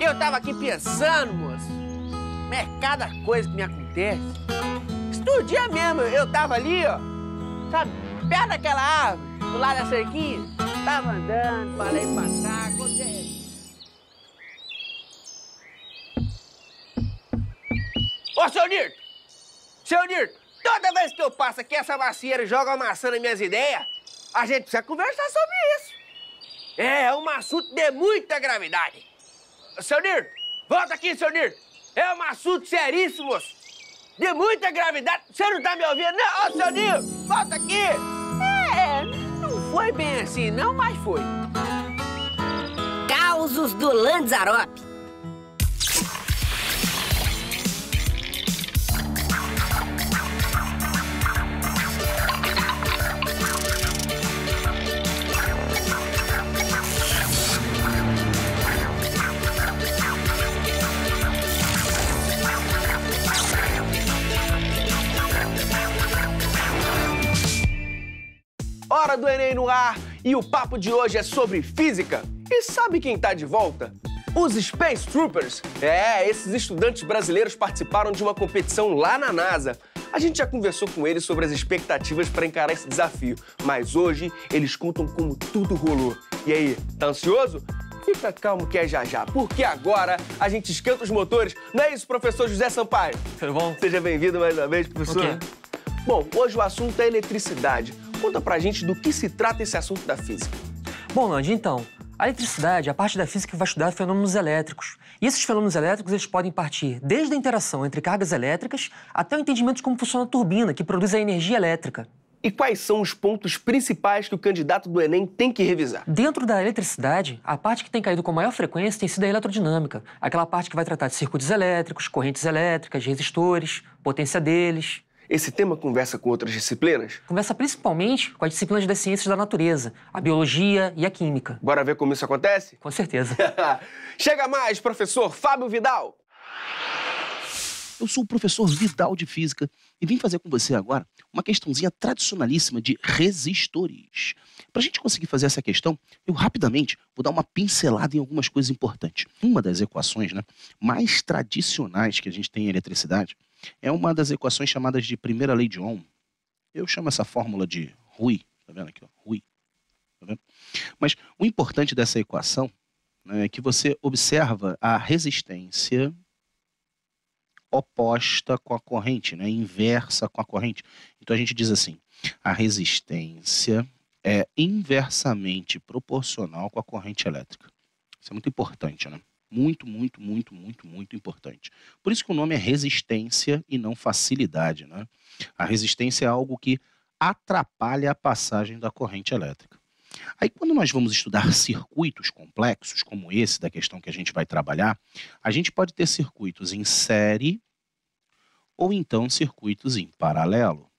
eu tava aqui pensando, moço. Mas cada coisa que me acontece. Outro dia mesmo, eu tava ali, ó, sabe, perto daquela árvore, do lado da cerquinha. Tava andando, falei pra cá, acontece. Ô, seu Nirto! Seu Nirto, toda vez que eu passo aqui, essa macieira joga uma maçã nas minhas ideias, a gente precisa conversar sobre isso. É um assunto de muita gravidade. Seu Nirto, volta aqui, seu Nirto. É um assunto seríssimo, moço. De muita gravidade. Você não tá me ouvindo? Não, ô, seu Nirto, volta aqui. Não foi bem assim, não, mas foi. Causos do Lanzarope. Hora do Enem no ar e o papo de hoje é sobre física. E sabe quem tá de volta? Os Space Troopers. Esses estudantes brasileiros participaram de uma competição lá na NASA. A gente já conversou com eles sobre as expectativas para encarar esse desafio, mas hoje eles contam como tudo rolou. E aí, tá ansioso? Fica calmo que é já já, porque agora a gente esquenta os motores. Não é isso, professor José Sampaio? Tudo bom? Seja bem-vindo mais uma vez, professor. Ok. Bom, hoje o assunto é eletricidade. Conta pra gente do que se trata esse assunto da física. Bom, Nandi, então, a eletricidade é a parte da física que vai estudar fenômenos elétricos. E esses fenômenos elétricos eles podem partir desde a interação entre cargas elétricas até o entendimento de como funciona a turbina, que produz a energia elétrica. E quais são os pontos principais que o candidato do Enem tem que revisar? Dentro da eletricidade, a parte que tem caído com maior frequência tem sido a elerodinâmica, aquela parte que vai tratar de circuitos elétricos, correntes elétricas, resistores, potência deles. Esse tema conversa com outras disciplinas? Conversa principalmente com as disciplinas das ciências da natureza, a biologia e a química. Bora ver como isso acontece? Com certeza. Chega mais, professor Fábio Vidal! Eu sou o professor Vidal de Física e vim fazer com você agora uma questãozinha tradicionalíssima de resistores. Para a gente conseguir fazer essa questão, eu rapidamente vou dar uma pincelada em algumas coisas importantes. Uma das equações, mais tradicionais que a gente tem em eletricidade é uma das equações chamadas de primeira lei de Ohm. Eu chamo essa fórmula de Rouy. Tá vendo aqui, ó? Rouy. Tá vendo? Mas o importante dessa equação, é que você observa a resistência oposta com a corrente, inversa com a corrente. Então a gente diz assim, a resistência é inversamente proporcional com a corrente elétrica. Isso é muito importante, Muito, muito, muito, muito, muito importante. Por isso que o nome é resistência e não facilidade, A resistência é algo que atrapalha a passagem da corrente elétrica. Aí quando nós vamos estudar circuitos complexos, como esse da questão que a gente vai trabalhar, a gente pode ter circuitos em série ou então circuitos em paralelo.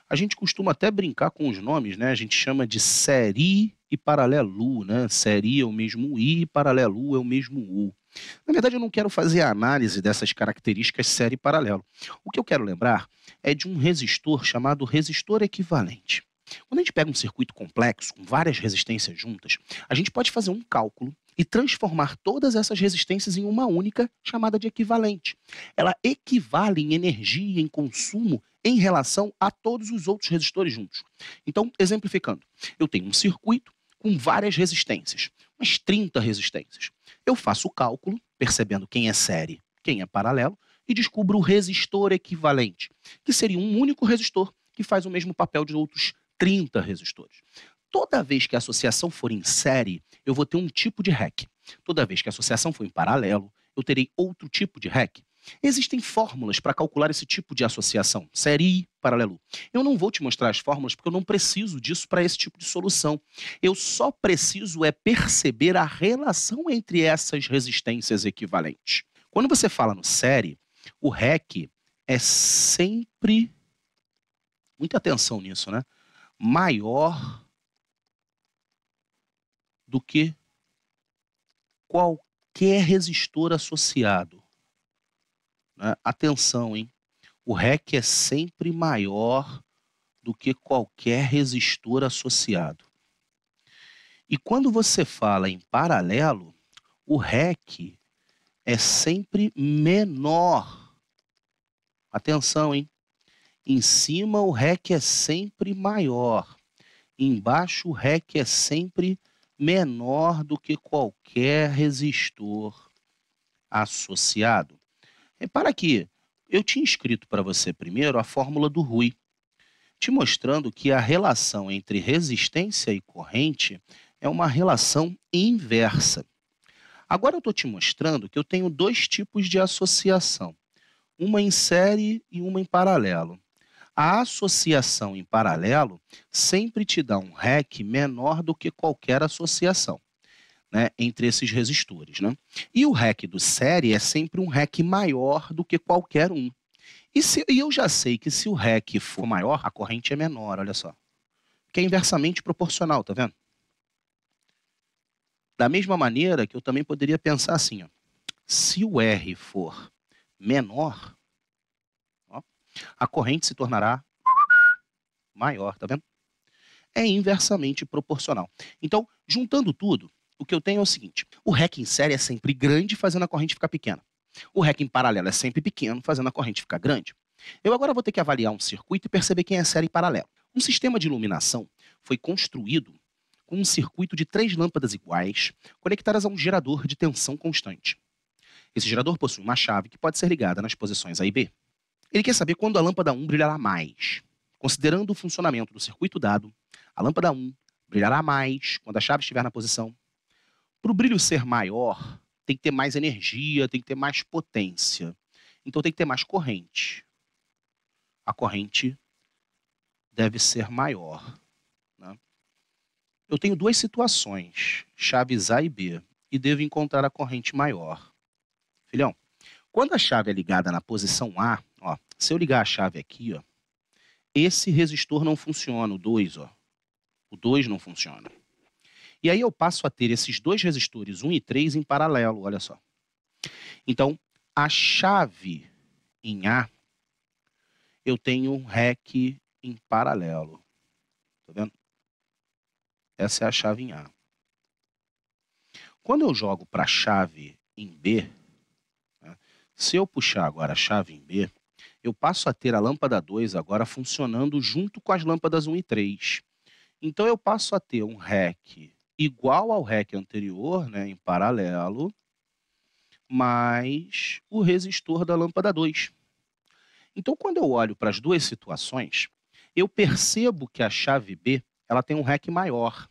A gente costuma até brincar com os nomes, A gente chama de série e paralelo, Série é o mesmo I e paralelo é o mesmo U. Na verdade, eu não quero fazer a análise dessas características série e paralelo. O que eu quero lembrar é de um resistor chamado resistor equivalente. Quando a gente pega um circuito complexo, com várias resistências juntas, a gente pode fazer um cálculo e transformar todas essas resistências em uma única, chamada de equivalente. Ela equivale em energia, em consumo, em relação a todos os outros resistores juntos. Então, exemplificando, eu tenho um circuito com várias resistências, umas 30 resistências. Eu faço o cálculo, percebendo quem é série, quem é paralelo, e descubro o resistor equivalente, que seria um único resistor que faz o mesmo papel de outros 30 resistores. Toda vez que a associação for em série, eu vou ter um tipo de REC. Toda vez que a associação for em paralelo, eu terei outro tipo de REC. Existem fórmulas para calcular esse tipo de associação, série e paralelo. Eu não vou te mostrar as fórmulas porque eu não preciso disso para esse tipo de solução. Eu só preciso perceber a relação entre essas resistências equivalentes. Quando você fala no série, o REC é sempre, muita atenção nisso, maior do que qualquer resistor associado. Atenção, o REC é sempre maior do que qualquer resistor associado. E quando você fala em paralelo, o REC é sempre menor. Atenção, hein? Em cima o REC é sempre maior. Embaixo o REC é sempre menor do que qualquer resistor associado. Repara que eu tinha escrito para você primeiro a fórmula do Rui, te mostrando que a relação entre resistência e corrente é uma relação inversa. Agora eu estou te mostrando que eu tenho dois tipos de associação, uma em série e uma em paralelo. A associação em paralelo sempre te dá um REC menor do que qualquer associação, né, entre esses resistores, né? E o REC do série é sempre um REC maior do que qualquer um. E eu já sei que se o REC for maior, a corrente é menor, olha só. Que é inversamente proporcional, tá vendo? Da mesma maneira que eu também poderia pensar assim, ó, se o R for menor, ó, a corrente se tornará maior, tá vendo? É inversamente proporcional. Então, juntando tudo, o que eu tenho é o seguinte, o REC em série é sempre grande, fazendo a corrente ficar pequena. O REC em paralelo é sempre pequeno, fazendo a corrente ficar grande. Eu agora vou ter que avaliar um circuito e perceber quem é série e paralelo. Um sistema de iluminação foi construído com um circuito de 3 lâmpadas iguais, conectadas a um gerador de tensão constante. Esse gerador possui uma chave que pode ser ligada nas posições A e B. Ele quer saber quando a lâmpada 1 brilhará mais. Considerando o funcionamento do circuito dado, a lâmpada 1 brilhará mais quando a chave estiver na posição. Para o brilho ser maior, tem que ter mais energia, tem que ter mais potência. Então tem que ter mais corrente. A corrente deve ser maior, né? Eu tenho 2 situações, chaves A e B, e devo encontrar a corrente maior. Filhão, quando a chave é ligada na posição A, ó, se eu ligar a chave aqui, ó, esse resistor não funciona, o 2, ó. O 2 não funciona. E aí eu passo a ter esses 2 resistores, 1 e 3, em paralelo, olha só. Então, a chave em A, eu tenho um REC em paralelo. Tá vendo? Essa é a chave em A. Quando eu jogo para a chave em B, né, se eu puxar agora a chave em B, eu passo a ter a lâmpada 2 agora funcionando junto com as lâmpadas 1 e 3. Então eu passo a ter um REC igual ao REC anterior, né, em paralelo, mais o resistor da lâmpada 2. Então, quando eu olho para as 2 situações, eu percebo que a chave B ela tem um REC maior.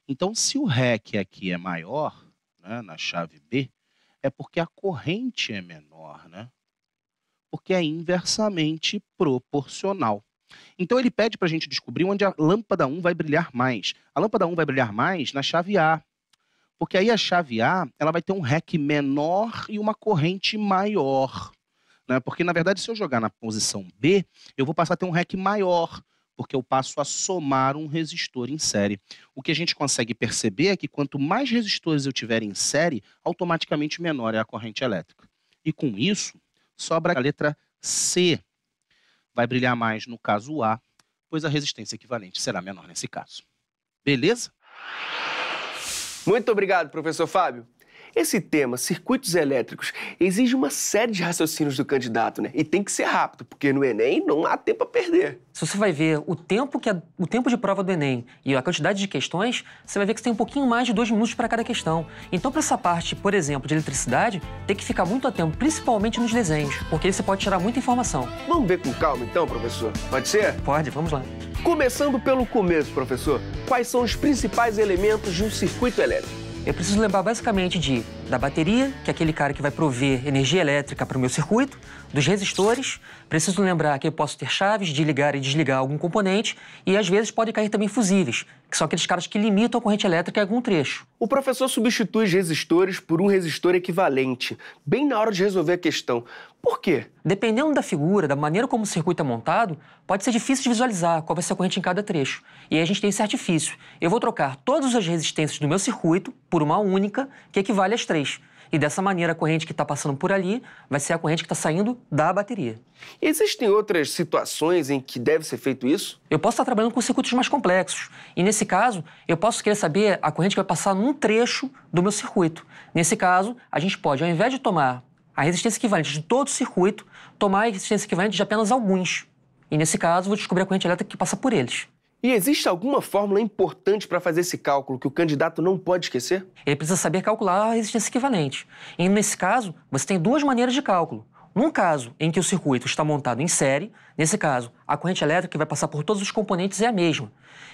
Então, se o REC aqui é maior, né, na chave B, é porque a corrente é menor, né? Porque é inversamente proporcional. Então ele pede para a gente descobrir onde a lâmpada 1 vai brilhar mais. A lâmpada 1 vai brilhar mais na chave A. Porque aí a chave A ela vai ter um REC menor e uma corrente maior, né? Porque, na verdade, se eu jogar na posição B, eu vou passar a ter um REC maior, porque eu passo a somar um resistor em série. O que a gente consegue perceber é que quanto mais resistores eu tiver em série, automaticamente menor é a corrente elétrica. E com isso, sobra a letra C. Vai brilhar mais no caso A, pois a resistência equivalente será menor nesse caso. Beleza? Muito obrigado, professor Fábio. Esse tema, circuitos elétricos, exige uma série de raciocínios do candidato, né? E tem que ser rápido, porque no Enem não há tempo a perder. Se você vai ver o tempo de prova do Enem e a quantidade de questões, você vai ver que você tem um pouquinho mais de 2 minutos para cada questão. Então, para essa parte, por exemplo, de eletricidade, tem que ficar muito atento, principalmente nos desenhos, porque aí você pode tirar muita informação. Vamos ver com calma então, professor? Pode ser? Pode, vamos lá. Começando pelo começo, professor. Quais são os principais elementos de um circuito elétrico? Eu preciso lembrar basicamente da bateria, que é aquele cara que vai prover energia elétrica para o meu circuito, dos resistores, preciso lembrar que eu posso ter chaves de ligar e desligar algum componente e às vezes pode cair também fusíveis, que são aqueles caras que limitam a corrente elétrica em algum trecho. O professor substitui os resistores por um resistor equivalente, bem na hora de resolver a questão. Por quê? Dependendo da figura, da maneira como o circuito é montado, pode ser difícil de visualizar qual vai ser a corrente em cada trecho. E aí a gente tem esse artifício. Eu vou trocar todas as resistências do meu circuito por uma única, que equivale às 3. E dessa maneira, a corrente que está passando por ali vai ser a corrente que está saindo da bateria. Existem outras situações em que deve ser feito isso? Eu posso estar trabalhando com circuitos mais complexos. E nesse caso, eu posso querer saber a corrente que vai passar num trecho do meu circuito. Nesse caso, a gente pode, ao invés de tomar a resistência equivalente de todo o circuito, tomar a resistência equivalente de apenas alguns. E nesse caso, vou descobrir a corrente elétrica que passa por eles. E existe alguma fórmula importante para fazer esse cálculo que o candidato não pode esquecer? Ele precisa saber calcular a resistência equivalente. E nesse caso, você tem duas maneiras de cálculo. Num caso em que o circuito está montado em série, nesse caso, a corrente elétrica que vai passar por todos os componentes é a mesma.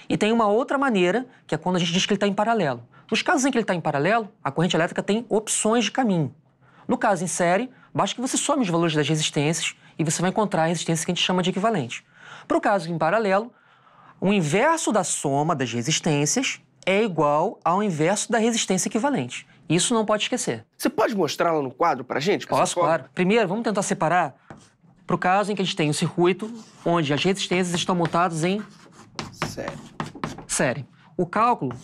E tem uma outra maneira, que é quando a gente diz que ele está em paralelo. Nos casos em que ele está em paralelo, a corrente elétrica tem opções de caminho. No caso em série, basta que você some os valores das resistências e você vai encontrar a resistência que a gente chama de equivalente. Para o caso em paralelo, o inverso da soma das resistências é igual ao inverso da resistência equivalente. Isso não pode esquecer. Você pode mostrar lá no quadro pra gente? Posso, claro. Primeiro, vamos tentar separar para o caso em que a gente tem um circuito onde as resistências estão montadas em série. O cálculo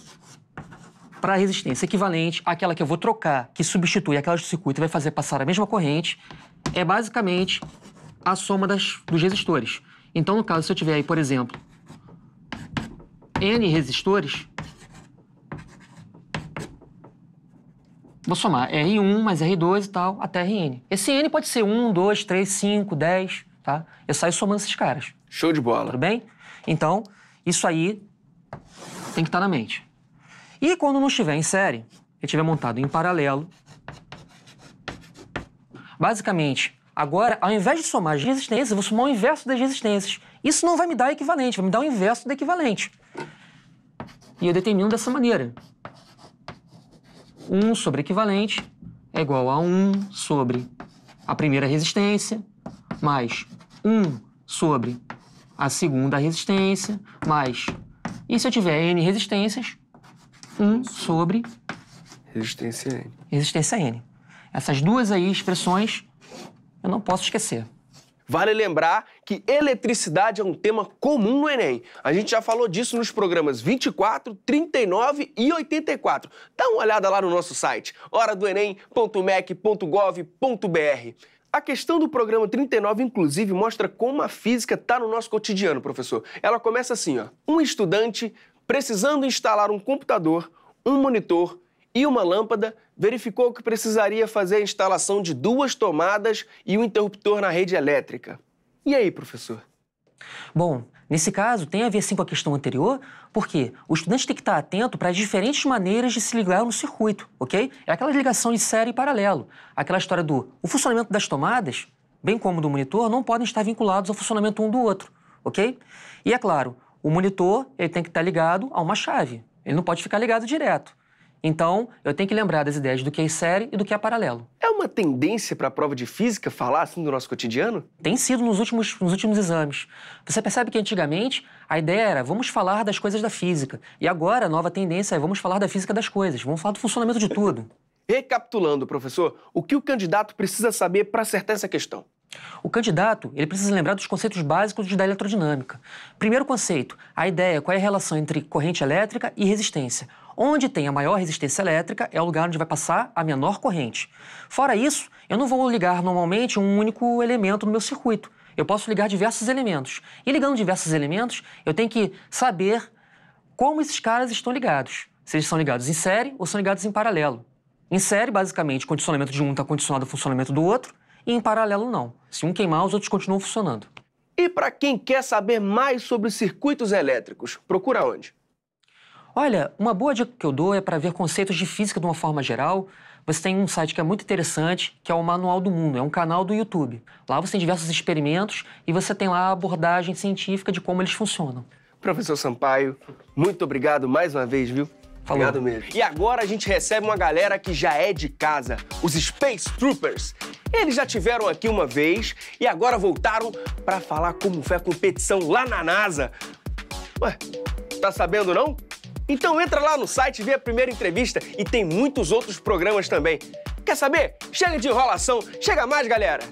para a resistência equivalente, aquela que eu vou trocar, que substitui aquela do circuito e vai fazer passar a mesma corrente, é basicamente a soma dos resistores. Então, no caso, se eu tiver aí, por exemplo, N resistores, vou somar R1 mais R2 e tal, até Rn. Esse N pode ser 1, 2, 3, 5, 10, tá? Eu saio somando esses caras. Show de bola. Tudo bem? Então, isso aí tem que estar na mente. E quando não estiver em série, e estiver montado em paralelo, basicamente, agora, ao invés de somar as resistências, eu vou somar o inverso das resistências. Isso não vai me dar equivalente, vai me dar o inverso da equivalente. E eu determino dessa maneira. 1 sobre equivalente é igual a 1 sobre a primeira resistência, mais 1 sobre a segunda resistência, mais... E se eu tiver N resistências, 1 sobre... Resistência N. Resistência N. Essas duas aí expressões eu não posso esquecer. Vale lembrar que eletricidade é um tema comum no Enem. A gente já falou disso nos programas 24, 39 e 84. Dá uma olhada lá no nosso site, horadoenem.mec.gov.br. A questão do programa 39, inclusive, mostra como a física está no nosso cotidiano, professor. Ela começa assim, ó. Um estudante, precisando instalar um computador, um monitor e uma lâmpada, verificou que precisaria fazer a instalação de 2 tomadas e um interruptor na rede elétrica. E aí, professor? Bom, nesse caso, tem a ver sim com a questão anterior, porque o estudante tem que estar atento para as diferentes maneiras de se ligar no circuito, ok? É aquela ligação de série e paralelo. Aquela história o funcionamento das tomadas, bem como do monitor, não podem estar vinculados ao funcionamento um do outro, ok? E é claro, o monitor ele tem que estar ligado a uma chave. Ele não pode ficar ligado direto. Então, eu tenho que lembrar das ideias do que é série e do que é paralelo. É uma tendência para a prova de física falar assim do nosso cotidiano? Tem sido nos últimos exames. Você percebe que antigamente a ideia era vamos falar das coisas da física. E agora a nova tendência é vamos falar da física das coisas. Vamos falar do funcionamento de tudo. Recapitulando, professor, o que o candidato precisa saber para acertar essa questão? O candidato ele precisa lembrar dos conceitos básicos da eletrodinâmica. Primeiro conceito, a ideia, qual é a relação entre corrente elétrica e resistência. Onde tem a maior resistência elétrica é o lugar onde vai passar a menor corrente. Fora isso, eu não vou ligar normalmente um único elemento no meu circuito. Eu posso ligar diversos elementos. E ligando diversos elementos, eu tenho que saber como esses caras estão ligados. Se eles são ligados em série ou são ligados em paralelo. Em série, basicamente, o condicionamento de um está condicionado ao funcionamento do outro, e em paralelo não. Se um queimar, os outros continuam funcionando. E para quem quer saber mais sobre circuitos elétricos, procura onde? Olha, uma boa dica que eu dou é para ver conceitos de física de uma forma geral. Você tem um site que é muito interessante, que é o Manual do Mundo, é um canal do YouTube. Lá você tem diversos experimentos e você tem lá a abordagem científica de como eles funcionam. Professor Sampaio, muito obrigado mais uma vez, viu? Falou. Obrigado mesmo. E agora a gente recebe uma galera que já é de casa, os Space Troopers. Eles já tiveram aqui uma vez e agora voltaram para falar como foi a competição lá na NASA. Ué, tá sabendo não? Então entra lá no site, vê a primeira entrevista e tem muitos outros programas também. Quer saber? Chega de enrolação, chega mais, galera!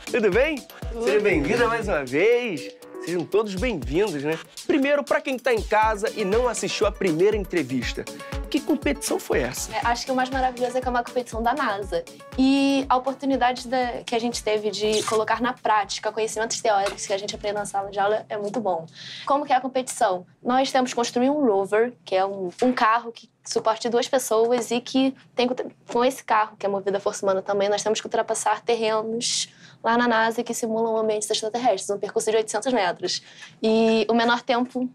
Tudo bem? Seja bem-vinda mais uma vez. Sejam todos bem-vindos, né? Primeiro, para quem está em casa e não assistiu a primeira entrevista, que competição foi essa? Acho que o mais maravilhoso é que é uma competição da NASA. E a oportunidade que a gente teve de colocar na prática conhecimentos teóricos que a gente aprende na sala de aula é muito bom. Como que é a competição? Nós temos que construir um rover, que é um carro que suporte 2 pessoas e que tem, com esse carro, que é movido a força humana também, nós temos que ultrapassar terrenos lá na NASA que simulam ambientes extraterrestres, um percurso de 800 metros. E o menor tempo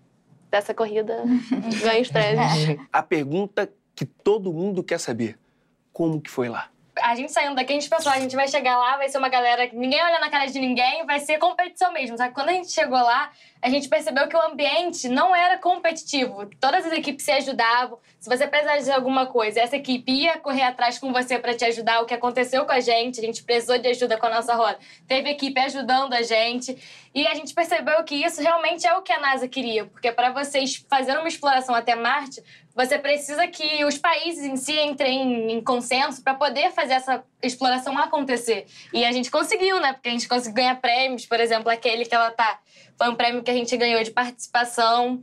dessa corrida ganha os prêmios. A pergunta que todo mundo quer saber: como que foi lá? A gente saindo daqui, a gente pensou, a gente vai chegar lá, vai ser uma galera que ninguém olha na cara de ninguém, vai ser competição mesmo. Só que quando a gente chegou lá, a gente percebeu que o ambiente não era competitivo. Todas as equipes se ajudavam. Se você precisasse de alguma coisa, essa equipe ia correr atrás com você para te ajudar. O que aconteceu com a gente precisou de ajuda com a nossa roda. Teve equipe ajudando a gente. E a gente percebeu que isso realmente é o que a NASA queria. Porque para vocês fazerem uma exploração até Marte, você precisa que os países em si entrem em consenso para poder fazer essa exploração acontecer. E a gente conseguiu, né? Porque a gente conseguiu ganhar prêmios, por exemplo, aquele que ela tá. Foi um prêmio que a gente ganhou de participação.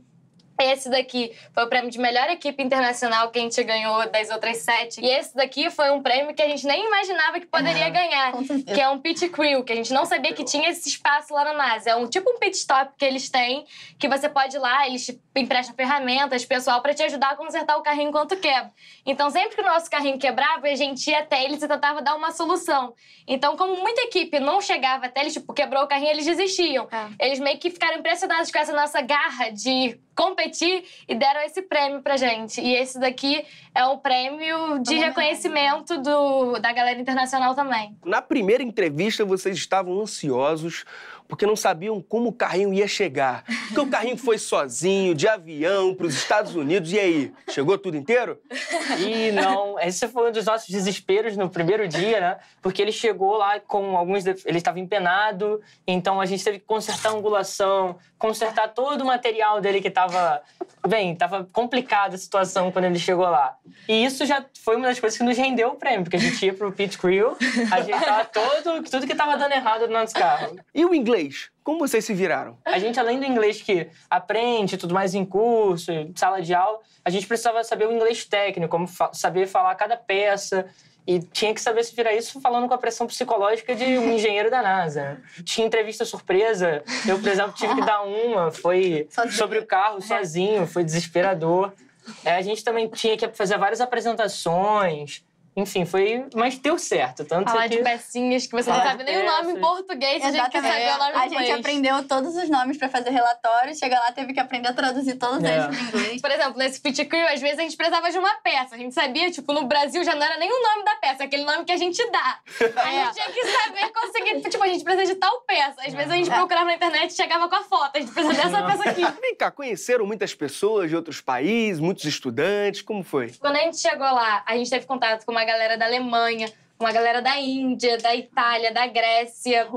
Esse daqui foi o prêmio de melhor equipe internacional que a gente ganhou das outras 7. E esse daqui foi um prêmio que a gente nem imaginava que poderia ganhar, que é um pit crew, que a gente não sabia que tinha esse espaço lá na NASA. É tipo um pit stop que eles têm, que você pode ir lá, eles te emprestam ferramentas, pessoal, pra te ajudar a consertar o carrinho enquanto quebra. Então, sempre que o nosso carrinho quebrava, a gente ia até eles e tentava dar uma solução. Então, como muita equipe não chegava até eles, tipo, quebrou o carrinho, eles desistiam. Eles meio que ficaram impressionados com essa nossa garra de competir e deram esse prêmio pra gente. E esse daqui é um prêmio de reconhecimento da galera internacional também. Na primeira entrevista, vocês estavam ansiosos porque não sabiam como o carrinho ia chegar. Porque o carrinho foi sozinho, de avião, para os Estados Unidos. E aí, chegou tudo inteiro? E não, esse foi um dos nossos desesperos no primeiro dia, né? Porque ele chegou lá com alguns... Ele estava empenado, então a gente teve que consertar a angulação, consertar todo o material dele que estava... Bem, estava complicada a situação quando ele chegou lá. E isso já foi uma das coisas que nos rendeu o prêmio, porque a gente ia pro pit crew, ajeitava tudo que estava dando errado no nosso carro. E o inglês? Como vocês se viraram? A gente, além do inglês que aprende tudo mais em curso, sala de aula, a gente precisava saber o inglês técnico, como saber falar cada peça. E tinha que saber se virar isso falando com a pressão psicológica de um engenheiro da NASA. Tinha entrevista surpresa. Eu, por exemplo, tive que dar uma. Foi sobre o carro, sozinho. Foi desesperador. A gente também tinha que fazer várias apresentações. Enfim, foi... Mas deu certo. Tanto falar de pecinhas que você não sabe nem o nome em português. Você tinha que saber o nome em inglês. A gente aprendeu todos os nomes pra fazer relatórios. Chega lá, teve que aprender a traduzir todos eles em inglês. Por exemplo, nesse pit crew, às vezes a gente precisava de uma peça. A gente sabia, tipo, no Brasil já não era nem o nome da peça, é aquele nome que a gente dá. A gente tinha que saber conseguir... Tipo, a gente precisa de tal peça. Às vezes a gente procurava na internet e chegava com a foto. A gente precisa dessa peça aqui. Vem cá, conheceram muitas pessoas de outros países, muitos estudantes, como foi? Quando a gente chegou lá, a gente teve contato com uma galera da Alemanha, uma galera da Índia, da Itália, da Grécia, da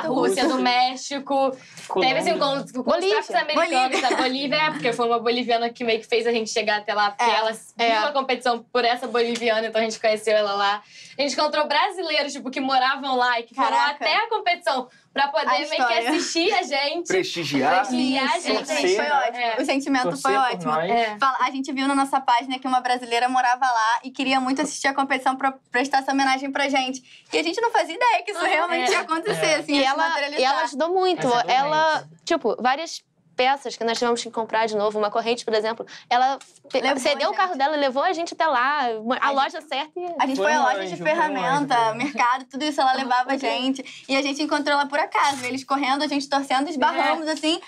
Rússia, do México. Teve esse encontro com os próprios americanos, da Bolívia, porque foi uma boliviana que meio que fez a gente chegar até lá, porque ela viu a competição por essa boliviana, então a gente conheceu ela lá. A gente encontrou brasileiros, tipo, que moravam lá e que foram até a competição pra poder meio que assistir a gente. Prestigiar a gente. Foi ótimo. O sentimento foi ótimo. A gente viu na nossa página que uma brasileira morava lá e queria muito assistir a competição pra prestar essa homenagem pra gente. E a gente não fazia ideia que isso realmente ia acontecer, assim, e ela ajudou muito. Ela, tipo, várias peças que nós tivemos que comprar de novo, uma corrente, por exemplo, ela cedeu o carro dela e levou a gente até lá, a loja certa. A gente foi à loja de ferramenta, mercado, tudo isso, ela levava a gente. E a gente encontrou ela por acaso, eles correndo, a gente torcendo, esbarramos assim.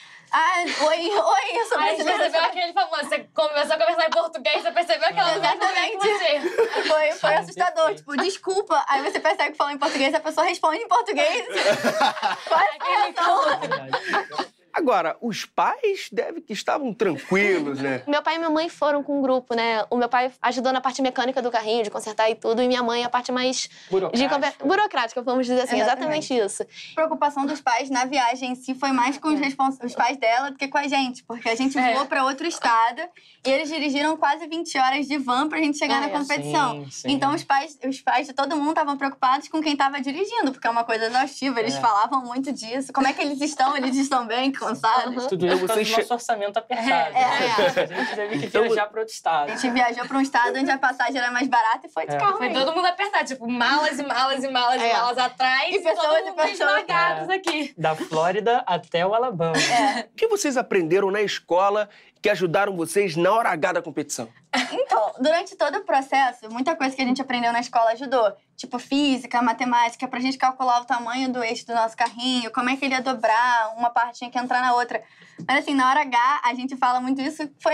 Oi, eu sou brasileira. Aí você percebeu aquele famoso, você começou a conversar em português, você percebeu que ela não exatamente você. Foi assustador, tipo, desculpa. Aí você percebe que fala em português, a pessoa responde em português. Qual é a Agora, os pais devem que estavam tranquilos, né? Meu pai e minha mãe foram com um grupo, né? O meu pai ajudou na parte mecânica do carrinho, de consertar e tudo, e minha mãe a parte mais... burocrática, vamos dizer assim. Exatamente isso. A preocupação dos pais na viagem em si foi mais com os pais dela do que com a gente, porque a gente voou para outro estado e eles dirigiram quase 20 horas de van pra gente chegar na competição. Sim. Então, os pais de todo mundo estavam preocupados com quem estava dirigindo, porque é uma coisa exaustiva, eles falavam muito disso. Como é que eles estão? Eles estão bem? cansadas. Tudo isso por causa do nosso orçamento apertado. A gente teve que viajar para outro estado. A gente viajou para um estado onde a passagem era mais barata e foi de carro. Foi todo mundo apertado, tipo, malas e malas e malas e malas atrás. E pessoas esmagadas aqui. Da Flórida até o Alabama. O que vocês aprenderam na escola que ajudaram vocês na hora H da competição? Então, durante todo o processo, muita coisa que a gente aprendeu na escola ajudou. Tipo, física, matemática, pra gente calcular o tamanho do eixo do nosso carrinho, como é que ele ia dobrar, uma parte tinha que entrar na outra. Mas assim, na hora H, a gente fala muito isso. Foi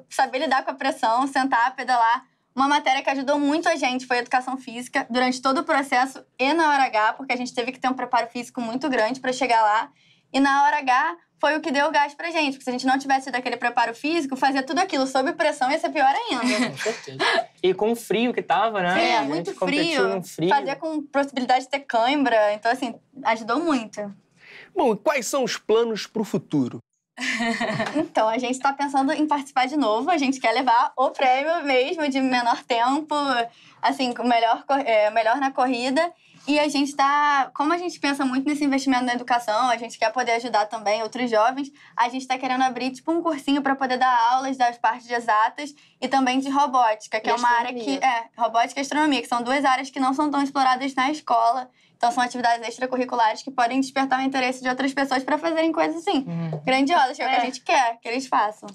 saber lidar com a pressão, sentar, pedalar. Uma matéria que ajudou muito a gente foi educação física, durante todo o processo e na hora H, porque a gente teve que ter um preparo físico muito grande pra chegar lá. E na hora H, foi o que deu o gás pra gente. Porque se a gente não tivesse tido aquele preparo físico, fazer tudo aquilo sob pressão ia ser pior ainda. Com certeza. E com o frio que tava, né? Muito frio. Fazer com possibilidade de ter cãibra. Então, assim, ajudou muito. Bom, e quais são os planos pro futuro? Então, a gente tá pensando em participar de novo. A gente quer levar o prêmio mesmo de menor tempo, assim, melhor na corrida. E a gente tá, como a gente pensa muito nesse investimento na educação, a gente quer poder ajudar também outros jovens, a gente tá querendo abrir, tipo, um cursinho para poder dar aulas das partes de exatas e também de robótica, que é uma área que... robótica e astronomia, que são duas áreas que não são tão exploradas na escola. Então, são atividades extracurriculares que podem despertar o interesse de outras pessoas para fazerem coisas, assim, grandiosas, que é o que a gente quer que eles façam.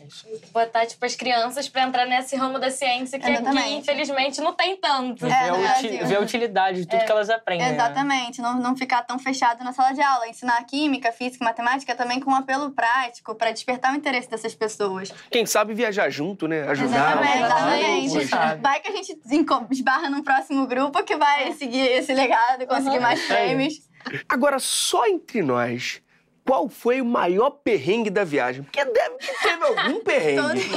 Botar, tipo, as crianças para entrar nesse ramo da ciência que aqui, infelizmente, não tem tanto. Ver a utilidade de tudo que elas aprendem. Exatamente. Né? Não ficar tão fechado na sala de aula. Ensinar química, física e matemática também com um apelo prático para despertar o interesse dessas pessoas. Quem sabe viajar junto, né? Ajudar. Exatamente. Vai que a gente esbarra num próximo grupo que vai seguir esse legado, conseguir mais prêmios. Agora, só entre nós, qual foi o maior perrengue da viagem? Porque deve que teve algum perrengue.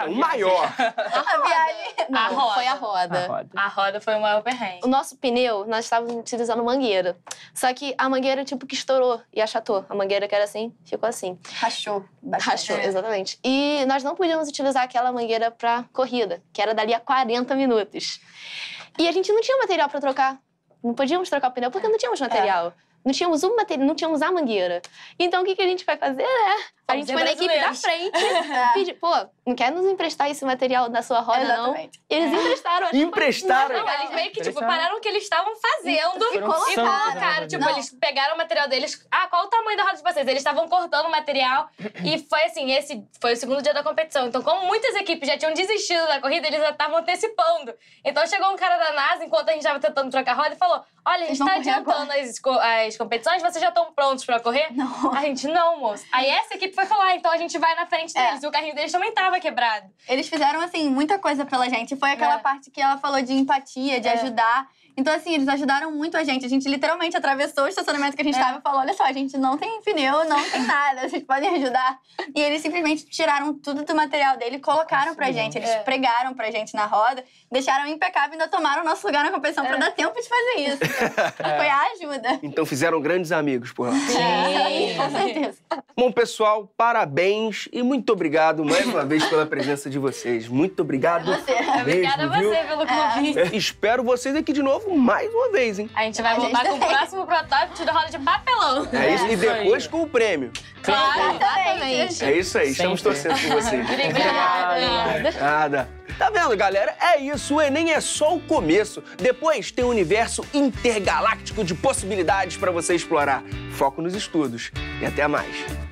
O maior. A viagem... Não, foi a roda. A roda foi o maior perrengue. O nosso pneu, nós estávamos utilizando mangueira. Só que a mangueira, tipo, que estourou e achatou. A mangueira que era assim, ficou assim. Rachou. Rachou, exatamente. E nós não podíamos utilizar aquela mangueira pra corrida, que era dali a 40 minutos. E a gente não tinha material pra trocar. Não podíamos trocar o pneu porque não tínhamos material. Não tínhamos não tínhamos a mangueira. Então, o que a gente vai fazer, né? A gente foi na equipe da frente pedir, pô, não quer nos emprestar esse material da sua roda, Exatamente. não? E eles emprestaram. Emprestaram? Não, eles meio que, tipo, pararam o que eles estavam fazendo e colocaram. Tipo, eles pegaram o material deles. Ah, qual o tamanho da roda de vocês? Eles estavam cortando o material. E foi assim, esse foi o segundo dia da competição. Então, como muitas equipes já tinham desistido da corrida, eles já estavam antecipando. Então, chegou um cara da NASA, enquanto a gente estava tentando trocar a roda, e falou, olha, a gente tá adiantando as competições, vocês já estão prontos pra correr? Não. A gente, não, moço. Aí essa equipe foi falar, então a gente vai na frente deles. E o carrinho deles também tava quebrado. Eles fizeram, assim, muita coisa pela gente. Foi aquela parte que ela falou de empatia, de ajudar. Então, assim, eles ajudaram muito a gente. A gente literalmente atravessou o estacionamento que a gente tava e falou, olha só, a gente não tem pneu, não tem nada, vocês podem ajudar. E eles simplesmente tiraram tudo do material dele e colocaram pra gente. Eles pregaram pra gente na roda, deixaram impecável e ainda tomaram o nosso lugar na competição pra dar tempo de fazer isso. Foi a ajuda. Então fizeram grandes amigos por lá. Sim, com certeza. Bom, pessoal, parabéns e muito obrigado mais uma vez pela presença de vocês. Muito obrigado. Obrigada a você pelo convite. Espero vocês aqui de novo mais uma vez, hein? A gente vai voltar com o próximo protótipo de roda de papelão. É isso, e depois com o prêmio. Claro, exatamente. É isso aí, estamos torcendo por vocês. Obrigada. Nada. Tá vendo, galera? É isso, o Enem é só o começo. Depois tem um universo intergaláctico de possibilidades para você explorar. Foco nos estudos e até mais.